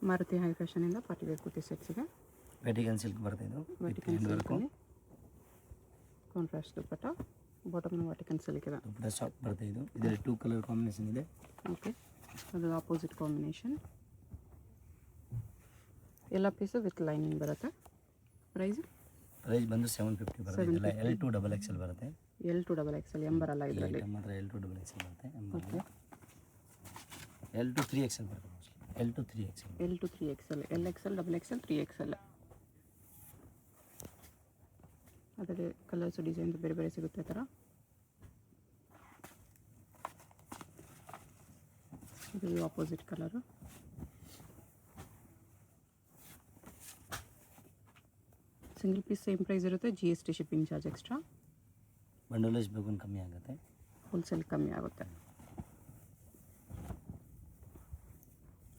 Maruti high ಫ್ಯಾಷನಿಂದ party wear kurti sets ಇದೆ. Vatican silk ಬರುತ್ತೆ ಇದು. ವೆಟಿಕನ್ ಸಿಲ್ಕಲ್ಲಿ ಕಾಂಟ್ರಾಸ್ಟ್ ದುಪ್ಪಟ್ಟ, ಬಾಟಮ್ನ ವೆಟಿಕನ್ ಸಿಲ್ಕ್ ಇದೆ. ದುಪ್ಪಟ್ಟ ಸಾಫ್ಟ್ ಬರುತ್ತೆ ಇದು. ಇದರಲ್ಲಿ 2 ಕಲರ್ ಕಾಂಬಿನೇಷನ್ ಇದೆ. ಓಕೆ, ಅದು ಆಪೋಸಿಟ್ ಕಾಂಬಿನೇಷನ್. ಎಲ್ಲ ಪೀಸು ವಿತ್ ಲೈನಿಂಗ್ ಬರುತ್ತೆ. ಪ್ರೈಸ್ ಬಂದು 750 ಬರುತ್ತೆ. ಇದೆಲ್ಲ L2 XXL ಬರುತ್ತೆ. L2 XXL ಎಂ ಬರಲ್ಲ ಇದರಲ್ಲಿ. ಮಾತ್ರ L2 XXL ಬರುತ್ತೆ. ಓಕೆ, L2 3XL ಬರುತ್ತೆ. L2 3XL, L2 3XL, LXL, XXL, 3XL. ಅದರಲ್ಲಿ ಕಲರ್ಸು ಡಿಸೈನ್ಸ್ ಬೇರೆ ಬೇರೆ ಸಿಗುತ್ತೆ. ಥರ ಇದು opposite colour. Single piece same price ಇರುತ್ತೆ. GST shipping charge extra. Bundle wise ಬೇಕು ಕಮ್ಮಿ ಆಗುತ್ತೆ, ಹೋಲ್ಸೇಲ್ ಕಮ್ಮಿ ಆಗುತ್ತೆ.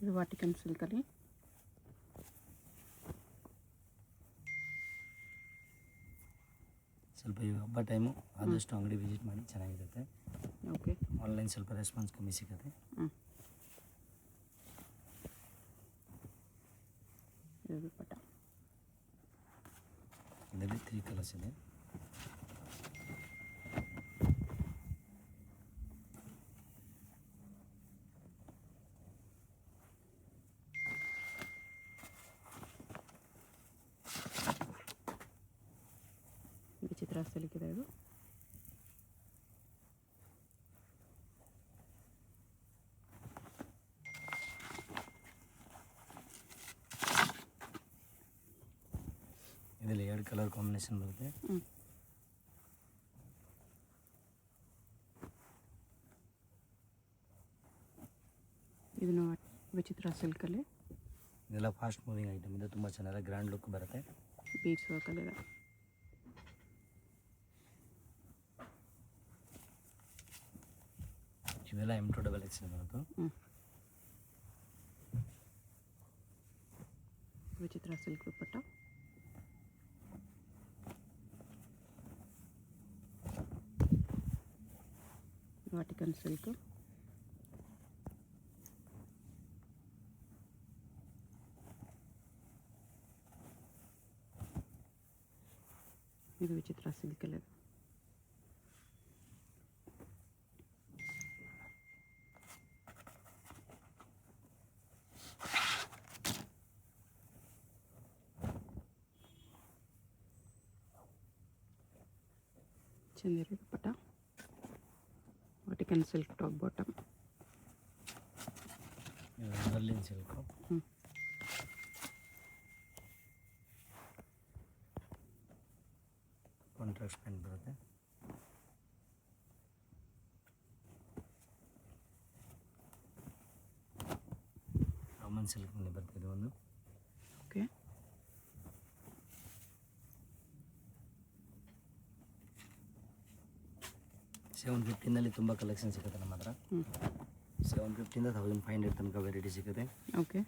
ಇದು ವಾಟಿಕನ್ ಸಿಲ್ಕಲ್ಲಿ ಸ್ವಲ್ಪ ಈ ಹಬ್ಬ ಟೈಮು ಆದಷ್ಟು ಅಂಗಡಿ ವಿಸಿಟ್ ಮಾಡಿ, ಚೆನ್ನಾಗಿರುತ್ತೆ. ಓಕೆ, ಆನ್ಲೈನ್ ಸ್ವಲ್ಪ ರೆಸ್ಪಾನ್ಸ್ ಕಮ್ಮಿ ಸಿಗುತ್ತೆ. ಇದು ದುಪ್ಪಟ್ಟ. ಇದರಲ್ಲಿ 3 ಕಲರ್ಸ್ ಇದೆ. ವಿಚಿತ್ರ ಸಿಲ್ಕ್ ಇದೆ ಇದು. ಇದರಲ್ಲಿ 2 ಕಲರ್ ಕಾಂಬಿನೇಷನ್ ಬರುತ್ತೆ. ಇದನ್ನು ವಿಚಿತ್ರ ಸಿಲ್ಕಲ್ಲಿ. ಇದೆಲ್ಲ ಫಾಸ್ಟ್ ಮೂವಿಂಗ್ ಐಟಮ್ ಇದೆ. ತುಂಬ ಚೆನ್ನಾಗಿ ಗ್ರ್ಯಾಂಡ್ ಲುಕ್ ಬರುತ್ತೆ. ಬೀಡ್ಸ್ ವರ್ಕಲ್ಲಿದೆ. ಇವೆಲ್ಲ M2 XXL ಬರುತ್ತೆ. ವಿಚಿತ್ರ ಸಿಲ್ಕ್ ದುಪ್ಪಟ್ಟ. Vatican silk. ಇದು ವಿಚಿತ್ರ ಸಿಲ್ಕಲ್ಲಿ. Chanderi dupatta, Vatican silk top bottom. Berlin silk. Contrast pant ಬರುತ್ತೆ. ರಾಮನ್ ಸಿಲ್ಕ್ನಲ್ಲಿ ಬರುತ್ತೆ ಇದು ಒಂದು. ಓಕೆ, $750 ತುಂಬ ಕಲೆಕ್ಷನ್ ಸಿಗುತ್ತೆ ನಮ್ಮ ಹತ್ರ. 750 1500 ತನಕ ವೆರೈಟಿ ಸಿಗುತ್ತೆ. Okay,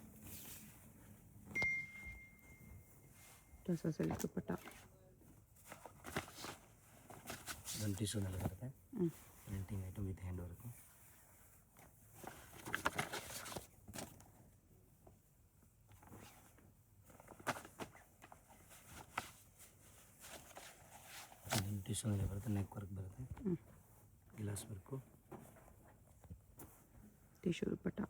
tussar silk dupatta. ಇದೊಂದು ಟಿಶ್ಯೂನಲ್ಲಿ ಬರುತ್ತೆ. Printing item with hand work. ಟಿಶ್ಯೂನಲ್ಲಿ ಬರುತ್ತೆ. ನೆಕ್ ವರ್ಕ್ ಬರುತ್ತೆ. Glass work. ಟಿಶ್ಯೂ ದುಪ್ಪಟ್ಟ.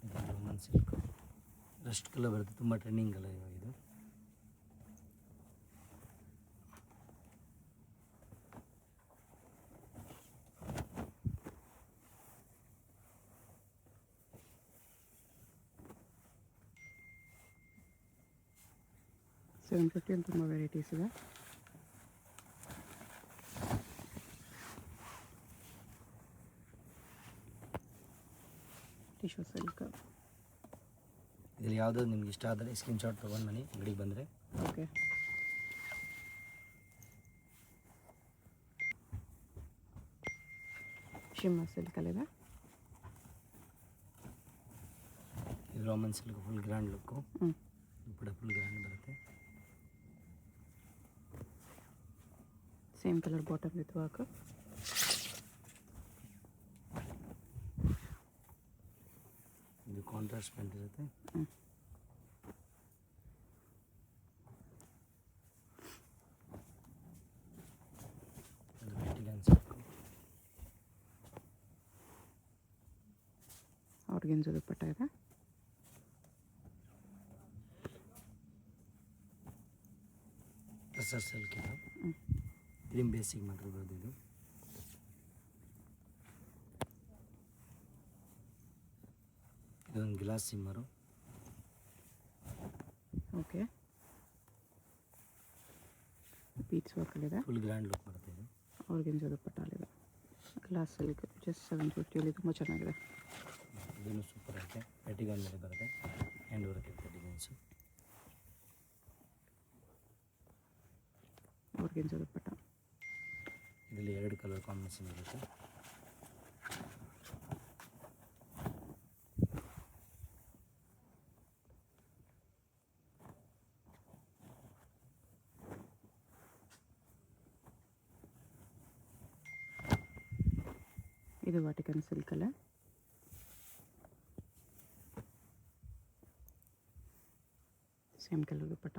ಇದು ರೋಮನ್ ಸಿಲ್ಕು. ರಸ್ಟ್ ಕಲರ್ ಬರುತ್ತೆ. ತುಂಬ ಟ್ರೆಂಡಿಂಗ್ ಕಲರ್ ಇವಾಗ ಇದು. $750 ಅಂತ ತುಂಬ ವೆರೈಟೀಸ್ ಇದೆ. Tissue silk. ಇದರಲ್ಲಿ ಯಾವುದಾದ್ರು ನಿಮ್ಗೆ ಇಷ್ಟ ಆದರೆ ಸ್ಕ್ರೀನ್ಶಾಟ್ ತೊಗೊಂಡು ಬನ್ನಿ ಅಂಗಡಿಗೆ ಬಂದರೆ. ಓಕೆ, ಶಿಮ್ಮ ಸಿಲ್ಕಲ್ಲಿದೆ. ಇದು Roman silk full grand look. ಕೂಡ ಫುಲ್ ಗ್ರ್ಯಾಂಡ್ ಬರುತ್ತೆ. Same colour bottom with work. ಇದು ಕಾಂಟ್ರಾಸ್ಟ್ ಪ್ಯಾಂಟ್ ಇರುತ್ತೆ. ಹ್ಞೂ ಇದು ವೆಟಿಗನ್ ಸಿಲ್ಕು. ಆರ್ಗೆನ್ಜಾ ದುಪ್ಪಟ್ಟ ಇದೆ. ಟಸರ್ ಸಿಲ್ಕ್ ಇದು. ಕ್ರೀಮ್ ಬೇಸಿಗೆ ಮಾಡಿರ್ಬೋದು ಇದು. ಇದೊಂದು ಗ್ಲಾಸ್ ಸಿಮ್ಮರು. ಓಕೆ, ಬೀಟ್ಸ್ ವರ್ಕಲ್ಲಿದೆ. ಫುಲ್ ಗ್ರ್ಯಾಂಡ್ ಲುಕ್ ಬರುತ್ತೆ ಇದು. ಆರ್ಗೆನ್ಜಾ ದುಪ್ಪಟ್ಟಲ್ಲಿದೆ. ಗ್ಲಾಸ್ ಸಿಲ್ಕ್ ಜಸ್ಟ್ 750 ತುಂಬ ಚೆನ್ನಾಗಿದೆ. ಇದನ್ನು ಸೂಪರ್ ಐತೆ. ವೆಟಿಗನ್ ಮೇಲೆ ಬರುತ್ತೆ. ಹ್ಯಾಂಡ್ ವರ್ಕ್ ಇರುತ್ತೆ ಡಿಸೈನ್ಸು. ಆರ್ಗೆನ್ಜಾ ದುಪ್ಪಟ್ಟ. ಇದರಲ್ಲಿ 2 ಕಲರ್ ಕಾಂಬಿನೇಷನ್ ಇರುತ್ತೆ. ಇದು ವಾಟಿಕನ್ ಸಿಲ್ಕಲ್ಲ. Same colour dupatta.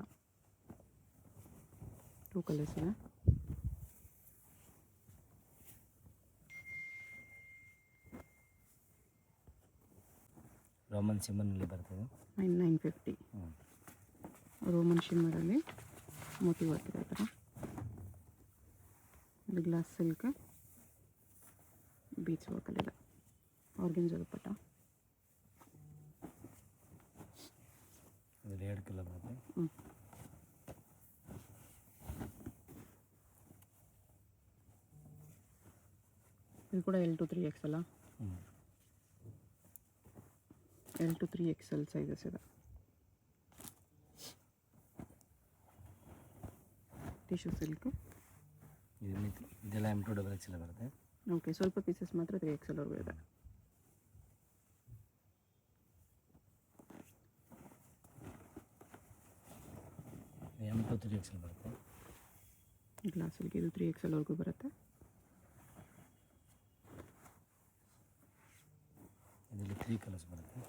2 ಕಲರ್ಸ್ ಇದೆ. ರೋಮನ್ ಸಿಮ್ಮರ್ನಲ್ಲಿ ಬರ್ತದೆ. 950. ರೋಮನ್ ಶಿಮ್ಮರಲ್ಲಿ ಮೋತಿ ವರ್ಕ್ ಇದೆ ಆ ಥರ. ಇದು ಗ್ಲಾಸ್ ಸಿಲ್ಕ್ ಬೀಚ್ ವರ್ಕಲ್ಲಿದೆ. ಆರ್ಗೆನ್ಜಾ ದುಪ್ಪಟ್ಟ. ಇದರಲ್ಲಿ 2 ಕಲರ್ ಬರುತ್ತೆ. ಇದು ಕೂಡ L to 3XL. L to 3XL sizes ಇದೆ. Tissue silk. ಇದೆಲ್ಲ M2 XXL ಬರುತ್ತೆ. ಓಕೆ, ಸ್ವಲ್ಪ ಪೀಸಸ್ ಮಾತ್ರ 3XL ವರೆಗೂ ಇದೆ. M2 3XL ಬರುತ್ತೆ. ಗ್ಲಾಸ್ ಸಿಲ್ಕ್ ಇದು 3XL ವರೆಗೂ ಬರುತ್ತೆ. ಇದರಲ್ಲಿ 3 ಕಲರ್ಸ್ ಬರುತ್ತೆ.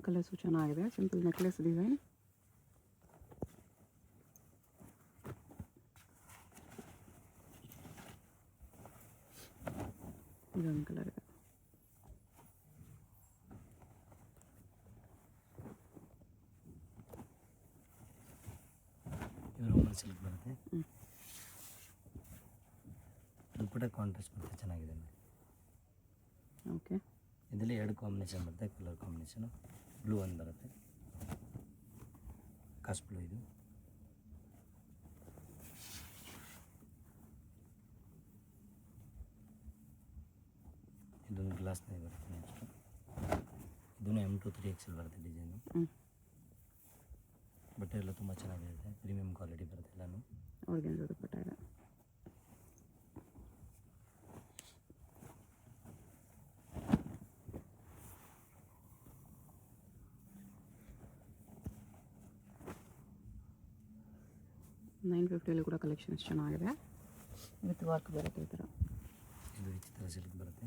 ಕಲರ್ಸು ಚೆನ್ನಾಗಿದೆ. Simple necklace design. ಇದೊಂದು ಕಲರ್ ಇದೆ. ಇದು ರೋಮನ್ ಸಿಲ್ಕ್ ಬರುತ್ತೆ. ದುಪ್ಪಟ್ಟ ಕಾಂಟ್ರಾಸ್ಟ್ ಬರುತ್ತೆ, ಚೆನ್ನಾಗಿದೆ. ಓಕೆ, ಇದರಲ್ಲಿ 2 ಕಾಂಬಿನೇಷನ್ ಬರುತ್ತೆ. ಕಲರ್ ಕಾಂಬಿನೇಷನು ಬ್ಲೂ ಒಂದು ಬರುತ್ತೆ. ಕಾಸ್ಟ್ ಬ್ಲೂ ಇದು. ಇದೊಂದು ಗ್ಲಾಸ್ನಾಗ ಬರುತ್ತೆ. ನೆಕ್ಸ್ಟು ಇದನ್ನು M2 3XL ಬರುತ್ತೆ ಡಿಸೈನು. ಬಟ್ಟೆ ಎಲ್ಲ ತುಂಬ ಚೆನ್ನಾಗಿರುತ್ತೆ. ಪ್ರೀಮಿಯಂ ಕ್ವಾಲಿಟಿ ಬರುತ್ತೆ ಎಲ್ಲನೂ. ಆರ್ಗೆನ್ಜಾ ದುಪ್ಪಟ್ಟ ಇದೆ. $950 ಕೂಡ ಕಲೆಕ್ಷನ್ಸ್ ಚೆನ್ನಾಗಿದೆ. ವಿತ್ ವರ್ಕ್ ಬರುತ್ತೆ ಈ ಥರ. ಇದು ವಿಚಿತ್ರ ಸಿಲ್ಕ್ ಬರುತ್ತೆ.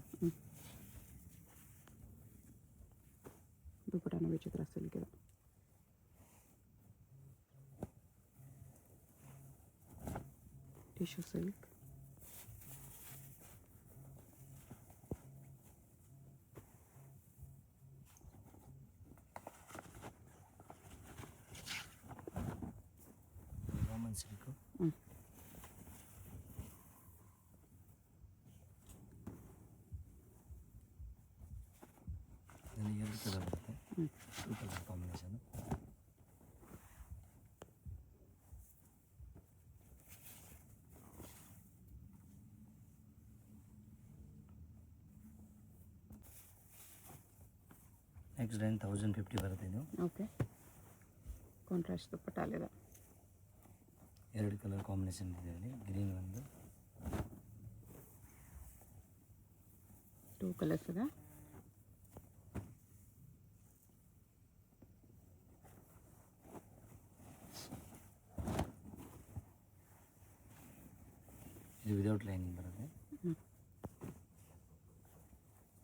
ದುಪ್ಪಟ್ಟನ ವಿಚಿತ್ರ ಸಿಲ್ಕ್ ಇದೆ. Tissue silk. Roman silk. ಇದರಲ್ಲಿ 2 ಕಲರ್ ಬರುತ್ತೆ. 2 ಕಲರ್ ಕಾಂಬಿನೇಷನು. ನೆಕ್ಸ್ಟ್ ರೇಂಜ್ 1050 ಬರುತ್ತೆ ಇದು. ಓಕೆ, ಕಾಂಟ್ರಾಸ್ಟ್ ದುಪ್ಪಟ್ಟ ಅಲ್ಲಿದೆ. 2 ಕಲರ್ ಕಾಂಬಿನೇಷನ್ ಇದೆ ಇದರಲ್ಲಿ. ಗ್ರೀನ್ ಒಂದು, 2 ಕಲರ್ಸ್ ಇದೆ. ಇದು ವಿದೌಟ್ ಲೈನಿಂಗ್ ಬರುತ್ತೆ.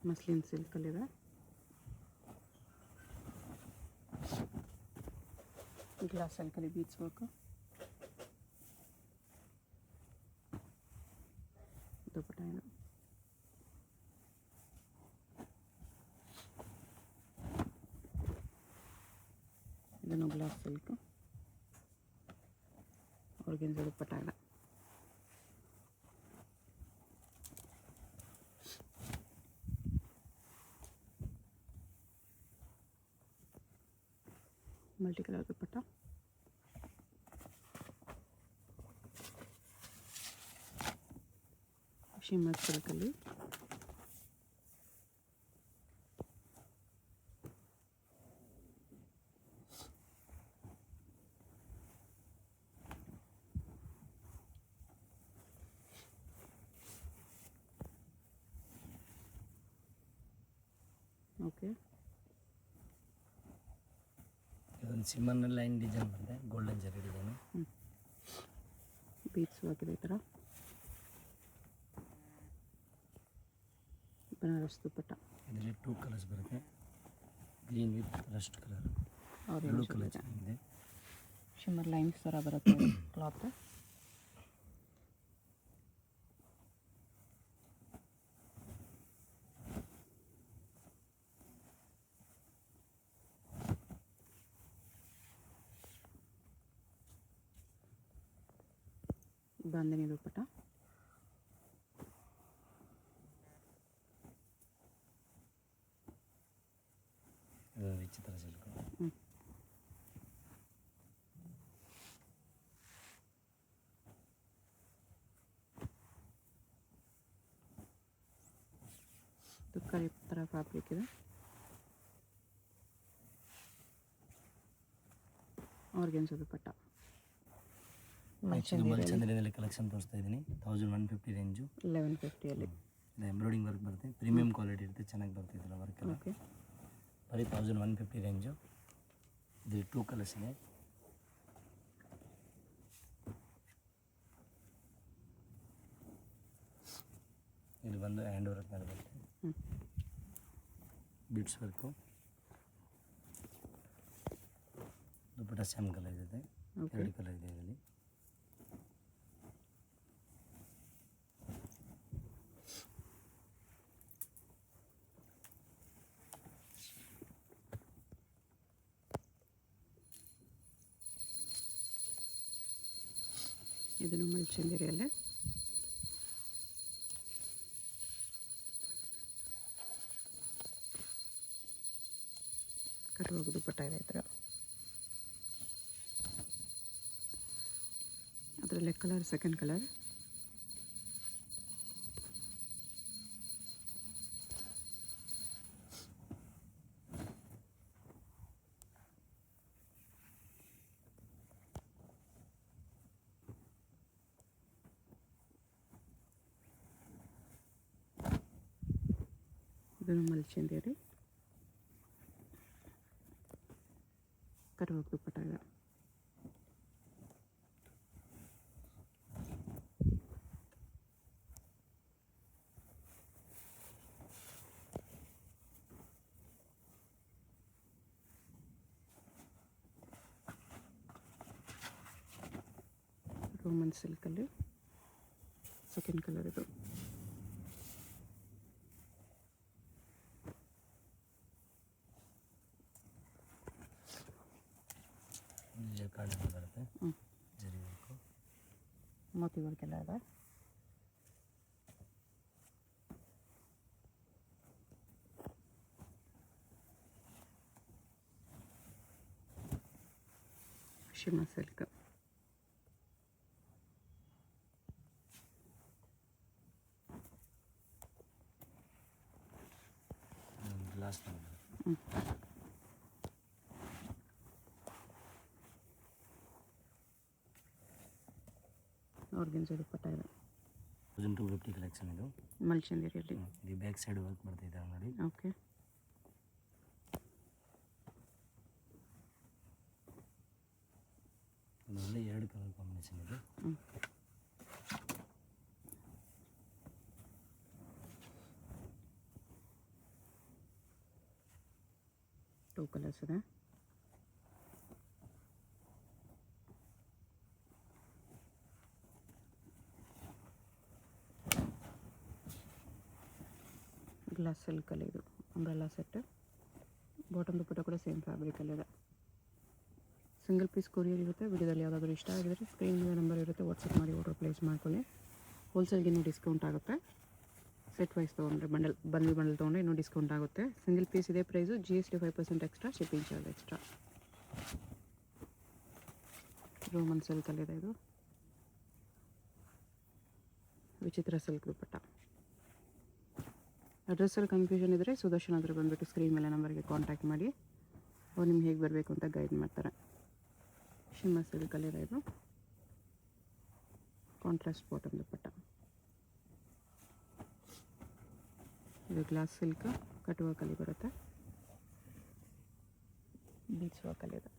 ಮಸ್ಲಿನ್ ಸಿಲ್ಕಲ್ಲಿದೆ. ಗ್ಲಾಸ್ ಸಿಲ್ಕಲ್ಲಿ ಬೀಡ್ಸ್ ವರ್ಕು. ದುಪ್ಪಟ್ಟ ಇದು. ಇದನ್ನು ಗ್ಲಾಸ್ ಸಿಲ್ಕ್ ಆರ್ಗೆನ್ಜಾ ದುಪ್ಪಟ್ಟ ಇದೆ. Multi colour dupatta. ಶಿಮ್ಮರ್ ಸಿಲ್ಕಲ್ಲಿ ಓಕೆ. ಇದೊಂದು ಸಿಮ್ಮರ್ನ ಲೈನ್ ಡಿಸೈನ್ ಬಂದೆ, ಗೋಲ್ಡನ್ ಜರಿ ಡಿಸೈನು. ಬೀಡ್ಸ್ ಹಾಕಿದೆ ಈ ಥರ. ಬನಾರಸ್ ದುಪ್ಪಟ್ಟ. ಇದರಲ್ಲಿ 2 ಕಲರ್ಸ್ ಬರುತ್ತೆ, green with rust colour, blue orange colour ಚೆನ್ನಾಗಿದೆ. ಶಿಮ್ಮರ್ ಲೈನ್ಸ್ ಥರ ಬರುತ್ತೆ ಕ್ಲಾತ್. ಬಾಂಧನಿ ದುಪ್ಪಟ್ಟ. ಇದು ವಿಚಿತ್ರ ಸಿಲ್ಕು. ಕರಿ ಥರ ಫ್ಯಾಬ್ರಿಕ್ ಇದೆ. ಆರ್ಗೆನ್ಜಾ ದುಪ್ಪಟ್ಟ. ಮಲ್ಚಂದ್ರಿನಲ್ಲಿ ಕಲೆಕ್ಷನ್ ತೋರಿಸ್ತಾ ಇದ್ದೀನಿ. 1150 ರೇಂಜು. 1150ಅಲ್ಲಿ ಇದು ಎಂಬ್ರಾಯ್ಡಿಂಗ್ ವರ್ಕ್ ಬರುತ್ತೆ, ಪ್ರೀಮಿಯಂ ಕ್ವಾಲಿಟಿ ಇರುತ್ತೆ, ಚೆನ್ನಾಗಿ ಬರ್ತಿದ್ದಿಲ್ಲ ವರ್ಕ್ ಎಲ್ಲ. ಓಕೆ. ಬರೀ 1150 ರೇಂಜು. ಇದು 2 ಕಲರ್ಸ್ ಇದೆ. ಇದು ಬಂದು ಹ್ಯಾಂಡ್ ವರ್ಕ್ ಮೇಲೆ ಬರುತ್ತೆ, ಬಿಡ್ಸ್ ವರ್ಕು. ದುಪ್ಪಟ್ಟ ಸೇಮ್ ಕಲರ್ ಇದೆ, 2 ಕಲರ್ ಇದೆ ಇದರಲ್ಲಿ. ಇದನ್ನು ಮಲ್ಚಂದಿರಿಯಲ್ಲೇ. ಕಟ್ಟುವಾಗ ದುಪ್ಪಟ್ಟ ಇದೆ ಈ ಥರ. ಅದರಲ್ಲೇ ಕಲರ್ ಸೆಕೆಂಡ್ ಕಲರ್. ಇದನ್ನು ಮಲ್ಚಂದಿರಿ. ಕಟ್ಟುವಾಗ ದುಪ್ಪಟ್ಟ ಇದೆ. ರೋಮನ್ ಸಿಲ್ಕಲ್ಲಿ ಸೆಕೆಂಡ್ ಕಲರ್ ಇದು. ಕಾರ್ಡ್ ಬರುತ್ತೆ, ಜರಿ ವರ್ಕು, ಮೋತಿ ವರ್ಕ್ ಎಲ್ಲ ಇದೆ. Shimmer silk. ಗ್ಲಾಸ್ ಆರ್ಗೆನ್ಜಾ ದುಪ್ಪಟ್ಟ ಇದೆ. 1250 ಕಲೆಕ್ಷನ್ ಇದು. ಮಲ್ಚಂದಿರಿಯಲ್ಲಿ. ಇದು ಬ್ಯಾಕ್ ಸೈಡ್ ವರ್ಕ್ ಬರ್ತಿದೆ ನೋಡಿ. ಓಕೆ. ಇದರಲ್ಲಿ 2 ಕಲರ್ ಕಾಂಬಿನೇಷನ್ ಇದೆ. 2 ಕಲರ್ಸ್ ಇದೆ. ಗ್ಲಾಸ್ ಸಿಲ್ಕಲ್ಲಿ ಇದು ಅಂಬ್ರೆಲ್ಲಾ ಸೆಟ್. ಬಾಟಮ್ ದುಪ್ಪಟ್ಟ ಕೂಡ ಸೇಮ್ ಫ್ಯಾಬ್ರಿಕಲ್ಲಿದೆ. ಸಿಂಗಲ್ ಪೀಸ್ ಕೊರಿಯರ್ ಇರುತ್ತೆ. ವಿಡಿಯೋದಲ್ಲಿ ಯಾವುದಾದ್ರೂ ಇಷ್ಟ ಆಗಿದ್ರೆ ಸ್ಕ್ರೀನ್ ಮೇಲೆ ನಂಬರ್ ಇರುತ್ತೆ, ವಾಟ್ಸಪ್ ಮಾಡಿ ಆರ್ಡರ್ ಪ್ಲೇಸ್ ಮಾಡ್ಕೊಳ್ಳಿ. ಹೋಲ್ಸೇಲ್ಗೆ ಇನ್ನೂ ಡಿಸ್ಕೌಂಟ್ ಆಗುತ್ತೆ. ಸೆಟ್ ವೈಸ್ ತೊಗೊಂಡ್ರೆ ಬಂಡಲ್ ತೊಗೊಂಡ್ರೆ ಇನ್ನೂ ಡಿಸ್ಕೌಂಟ್ ಆಗುತ್ತೆ. ಸಿಂಗಲ್ ಪೀಸ್ ಇದೆ price, GST 5% extra, shipping charge extra. Roman ಸಿಲ್ಕಲ್ಲಿದೆ ಇದು. ವಿಚಿತ್ರ ಸಿಲ್ಕ್ ದುಪ್ಪಟ್ಟ. ಅಡ್ರೆಸ್ಸಲ್ಲಿ ಕನ್ಫ್ಯೂಷನ್ ಇದ್ದರೆ ಸುದರ್ಶನ್ ಹತ್ರ ಬಂದುಬಿಟ್ಟು ಸ್ಕ್ರೀನ್ ಮೇಲೆ ನಂಬರ್ಗೆ ಕಾಂಟ್ಯಾಕ್ಟ್ ಮಾಡಿ, ಅವ್ರು ನಿಮ್ಗೆ ಹೇಗೆ ಬರಬೇಕು ಅಂತ ಗೈಡ್ ಮಾಡ್ತಾರೆ. ಶಿಮ್ಮ ಸಿಲ್ಕಲ್ಲಿದೆ ಇದು. ಕಾಂಟ್ರಾಸ್ಟ್ ಬಾಟಮ್ ದುಪ್ಪಟ್ಟ. ಇದು ಗ್ಲಾಸ್ ಸಿಲ್ಕ್ ಕಟ್ ವರ್ಕಲ್ಲಿ ಬರುತ್ತೆ. ಬೀಚ್ ವರ್ಕಲ್ಲಿದೆ.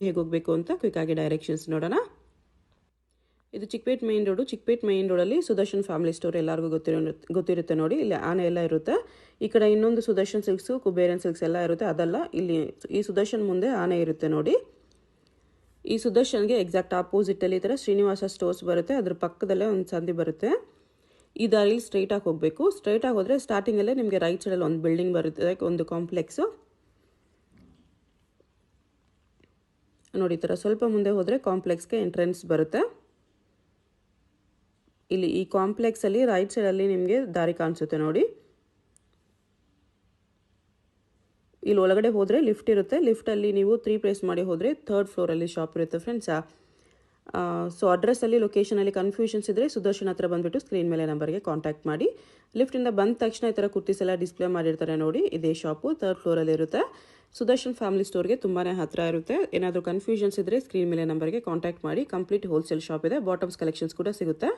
ಹೇಗೆ ಹೋಗಬೇಕು ಅಂತ ಕ್ವಿಕ್ಕಾಗಿ ಡೈರೆಕ್ಷನ್ಸ್ ನೋಡೋಣ. ಇದು Chickpet main road. Chickpet main ರೋಡಲ್ಲಿ ಸುದರ್ಶನ್ ಫ್ಯಾಮಿಲಿ ಸ್ಟೋರ್ ಎಲ್ಲರಿಗೂ ಗೊತ್ತಿರುತ್ತೆ ನೋಡಿ. ಇಲ್ಲಿ ಆನೆ ಎಲ್ಲ ಇರುತ್ತೆ. ಈ ಕಡೆ ಇನ್ನೊಂದು ಸುದರ್ಶನ್ ಸಿಲ್ಕ್ಸು, ಕುಬೇರನ್ ಸಿಲ್ಕ್ಸ್ ಎಲ್ಲ ಇರುತ್ತೆ. ಅದಲ್ಲ, ಇಲ್ಲಿ ಈ ಸುದರ್ಶನ್ ಮುಂದೆ ಆನೆ ಇರುತ್ತೆ ನೋಡಿ. ಈ ಸುದರ್ಶನ್ಗೆ ಎಕ್ಸಾಕ್ಟ್ ಆಪೋಸಿಟಲ್ಲಿ ಈ ಥರ ಶ್ರೀನಿವಾಸ ಸ್ಟೋರ್ಸ್ ಬರುತ್ತೆ. ಅದ್ರ ಪಕ್ಕದಲ್ಲೇ ಒಂದು ಸಂದಿ ಬರುತ್ತೆ. ಈ ದಾರಿಲಿ ಸ್ಟ್ರೈಟಾಗಿ ಹೋಗಬೇಕು. ಸ್ಟ್ರೈಟಾಗಿ ಹೋದರೆ ಸ್ಟಾರ್ಟಿಂಗಲ್ಲೇ ನಿಮಗೆ ರೈಟ್ ಸೈಡಲ್ಲಿ ಒಂದು ಬಿಲ್ಡಿಂಗ್ ಬರುತ್ತೆ, ಒಂದು ಕಾಂಪ್ಲೆಕ್ಸು ನೋಡಿ. ಈ ಥರ ಸ್ವಲ್ಪ ಮುಂದೆ ಹೋದರೆ ಕಾಂಪ್ಲೆಕ್ಸ್ಗೆ ಎಂಟ್ರೆನ್ಸ್ ಬರುತ್ತೆ. ಇಲ್ಲಿ ಈ ಕಾಂಪ್ಲೆಕ್ಸಲ್ಲಿ ರೈಟ್ ಸೈಡಲ್ಲಿ ನಿಮಗೆ ದಾರಿ ಕಾಣಿಸುತ್ತೆ ನೋಡಿ. ಇಲ್ಲಿ ಒಳಗಡೆ ಹೋದರೆ ಲಿಫ್ಟ್ ಇರುತ್ತೆ. ಲಿಫ್ಟಲ್ಲಿ ನೀವು 3 ಪ್ರೆಸ್ ಮಾಡಿ ಹೋದರೆ 3rd ಫ್ಲೋರಲ್ಲಿ ಶಾಪ್ ಇರುತ್ತೆ ಫ್ರೆಂಡ್ಸ್. ಸೊ ಅಡ್ರೆಸ್ಸಲ್ಲಿ ಲೊಕೇಶನಲ್ಲಿ ಕನ್ಫ್ಯೂಷನ್ಸ್ ಇದ್ದರೆ ಸುದರ್ಶನ್ ಹತ್ರ ಬಂದುಬಿಟ್ಟು ಸ್ಕ್ರೀನ್ ಮೇಲೆ ನಂಬರ್ಗೆ ಕಾಂಟ್ಯಾಕ್ಟ್ ಮಾಡಿ. ಲಿಫ್ಟಿಂದ ಬಂದ ತಕ್ಷಣ ಈ ಥರ ಕುರ್ತೀಸ್ ಎಲ್ಲ ಡಿಸ್ಪ್ಲೇ ಮಾಡಿರ್ತಾರೆ ನೋಡಿ. ಇದೇ ಶಾಪು 3rd ಫ್ಲೋರಲ್ಲಿ ಇರುತ್ತೆ. ಸುದರ್ಶನ್ ಫ್ಯಾಮಿಲಿ ಸ್ಟೋರ್ಗೆ ತುಂಬಾ ಹತ್ತಿರ ಇರುತ್ತೆ. ಏನಾದರೂ ಕನ್ಫ್ಯೂಷನ್ಸ್ ಇದ್ದರೆ ಸ್ಕ್ರೀನ್ ಮೇಲೆ ನಂಬರ್ಗೆ ಕಾಂಟ್ಯಾಕ್ಟ್ ಮಾಡಿ. ಕಂಪ್ಲೀಟ್ ಹೋಲ್ಸೇಲ್ ಶಾಪ್ ಇದೆ. ಬಾಟಮ್ಸ್ ಕಲೆಕ್ಷನ್ಸ್ ಕೂಡ ಸಿಗುತ್ತೆ.